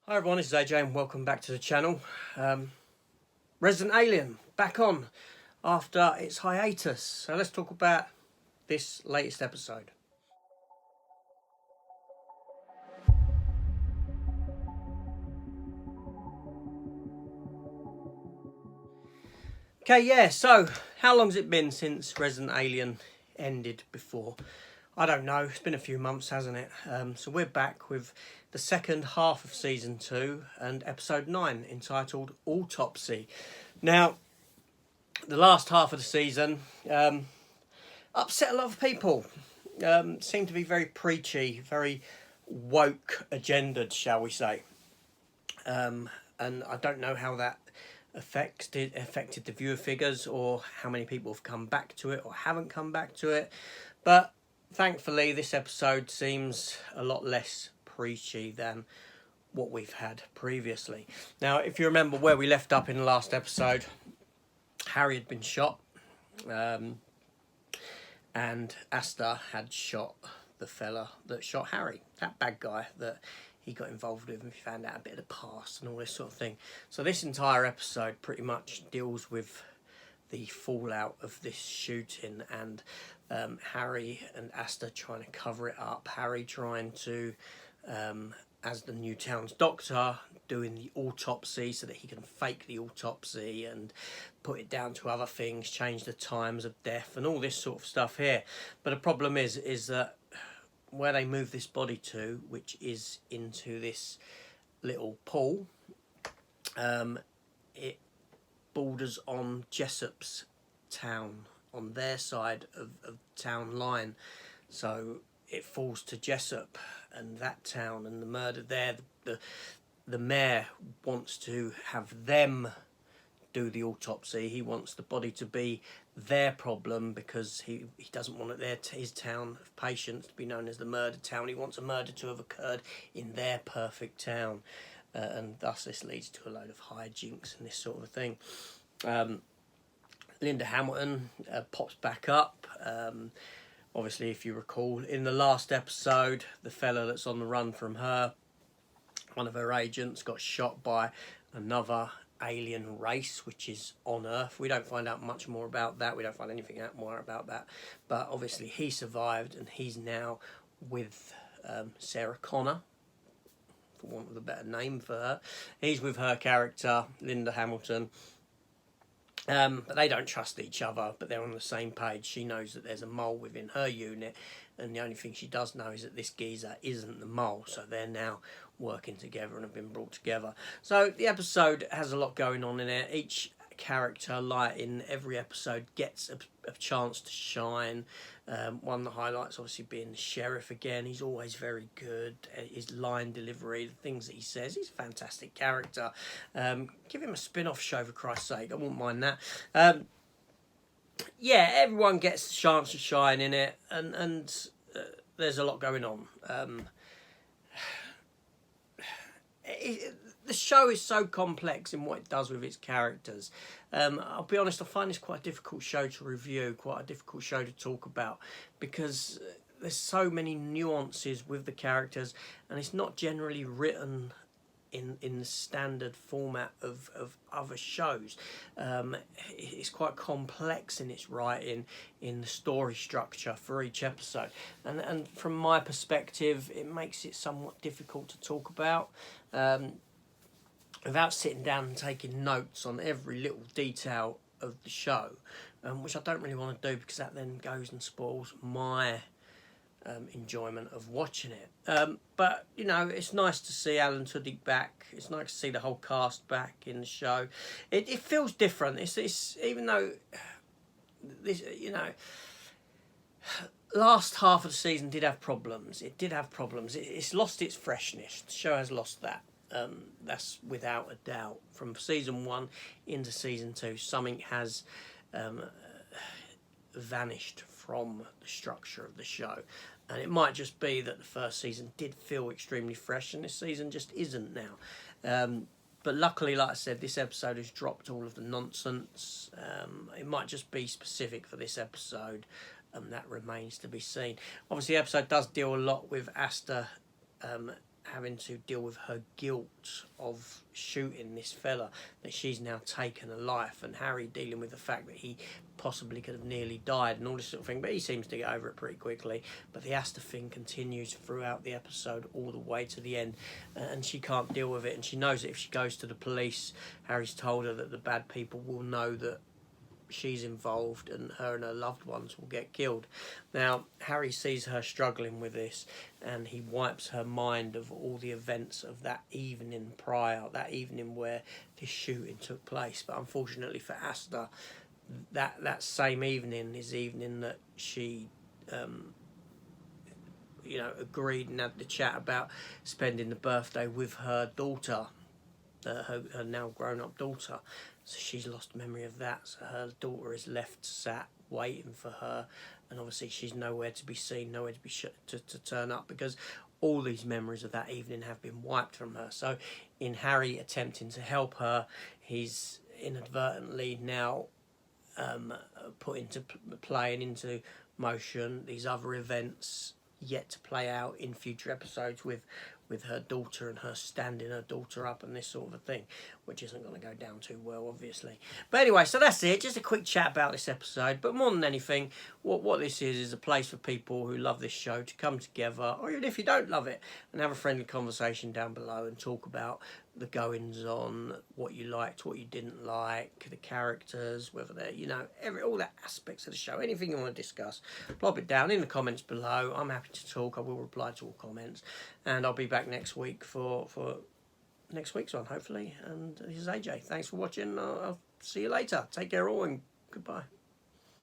Hi everyone, this is AJ and welcome back to the channel. Resident Alien back on after its hiatus. So let's talk about this latest episode. Okay, yeah, so how long's it been since Resident Alien ended before? I don't know, it's been a few months, hasn't it? So we're back with the second half of season 2 and episode 9 entitled Autopsy. Now, the last half of the season upset a lot of people. Seemed to be very preachy, very woke agendaed, shall we say. And I don't know how that affected the viewer figures or how many people have come back to it or haven't come back to it. But thankfully, this episode seems a lot less preachy than what we've had previously. Now, if you remember where we left up in the last episode, Harry had been shot. And Asta had shot the fella that shot Harry, that bad guy that he got involved with, and we found out a bit of the past and all this sort of thing. So this entire episode pretty much deals with the fallout of this shooting and Harry and Asta trying to cover it up. Harry trying to, as the new town's doctor, doing the autopsy so that he can fake the autopsy and put it down to other things, change the times of death and all this sort of stuff here. But the problem is that where they move this body to, which is into this little pool, it borders on Jessop's town, on their side of town line. So it falls to Jessop and that town and the murder there. The mayor wants to have them do the autopsy. He wants the body to be their problem because he doesn't want his town of Patience to be known as the murder town. He wants a murder to have occurred in their perfect town. And thus this leads to a load of hijinks and this sort of thing. Linda Hamilton pops back up. Obviously, if you recall, in the last episode, the fella that's on the run from her, one of her agents, got shot by another alien race which is on Earth. We don't find out much more about that. We don't find anything out more about that. But obviously he survived and he's now with Sarah Connor, for want of a better name for her. He's with her character, Linda Hamilton. But they don't trust each other, but they're on the same page. She knows that there's a mole within her unit, and the only thing she does know is that this geezer isn't the mole, so they're now working together and have been brought together. So the episode has a lot going on in it. Each character, like in every episode, gets a chance to shine. One of the highlights obviously being the sheriff again. He's always very good. His line delivery, the things that he says, he's a fantastic character. Give him a spin-off show for Christ's sake. I wouldn't mind that. Yeah, everyone gets a chance to shine in it, and there's a lot going on. The show is so complex in what it does with its characters. I'll be honest, I find this quite a difficult show to review, quite a difficult show to talk about, because there's so many nuances with the characters, and it's not generally written in the standard format of other shows. It's quite complex in its writing, in the story structure for each episode, and from my perspective it makes it somewhat difficult to talk about without sitting down and taking notes on every little detail of the show, which I don't really want to do because that then goes and spoils my enjoyment of watching it. But you know, it's nice to see Alan Tudyk back. It's nice to see the whole cast back in the show. It feels different. It's even though this, you know, last half of the season did have problems. It did have problems. It's lost its freshness. The show has lost that. That's without a doubt. From season 1 into season 2, something has vanished from the structure of the show. And it might just be that the first season did feel extremely fresh and this season just isn't now. But luckily, like I said, this episode has dropped all of the nonsense. It might just be specific for this episode, and that remains to be seen. Obviously, the episode does deal a lot with Asta having to deal with her guilt of shooting this fella, that she's now taken a life, and Harry dealing with the fact that he possibly could have nearly died and all this sort of thing, but he seems to get over it pretty quickly. But the Asta thing continues throughout the episode all the way to the end, and she can't deal with it, and she knows that if she goes to the police, Harry's told her that the bad people will know that she's involved, and her and her loved ones will get killed. Now Harry sees her struggling with this, and he wipes her mind of all the events of that evening prior, that evening where this shooting took place. But unfortunately for Asta, that same evening is the evening that she agreed and had the chat about spending the birthday with her daughter, her now grown-up daughter. So she's lost memory of that. So her daughter is left sat waiting for her, and obviously she's nowhere to be seen, nowhere to be to turn up, because all these memories of that evening have been wiped from her. So in Harry attempting to help her, he's inadvertently now put into play and into motion these other events yet to play out in future episodes with her daughter, and her standing her daughter up and this sort of a thing, which isn't going to go down too well, obviously. But anyway, so that's it. Just a quick chat about this episode. But more than anything, what this is a place for people who love this show to come together, or even if you don't love it, and have a friendly conversation down below and talk about the goings on, what you liked, what you didn't like, the characters, whether they're, all the aspects of the show, anything you want to discuss, plop it down in the comments below. I'm happy to talk. I will reply to all comments, and I'll be back next week for next week's one, hopefully. And this is AJ. Thanks for watching. I'll see you later. Take care all, and goodbye.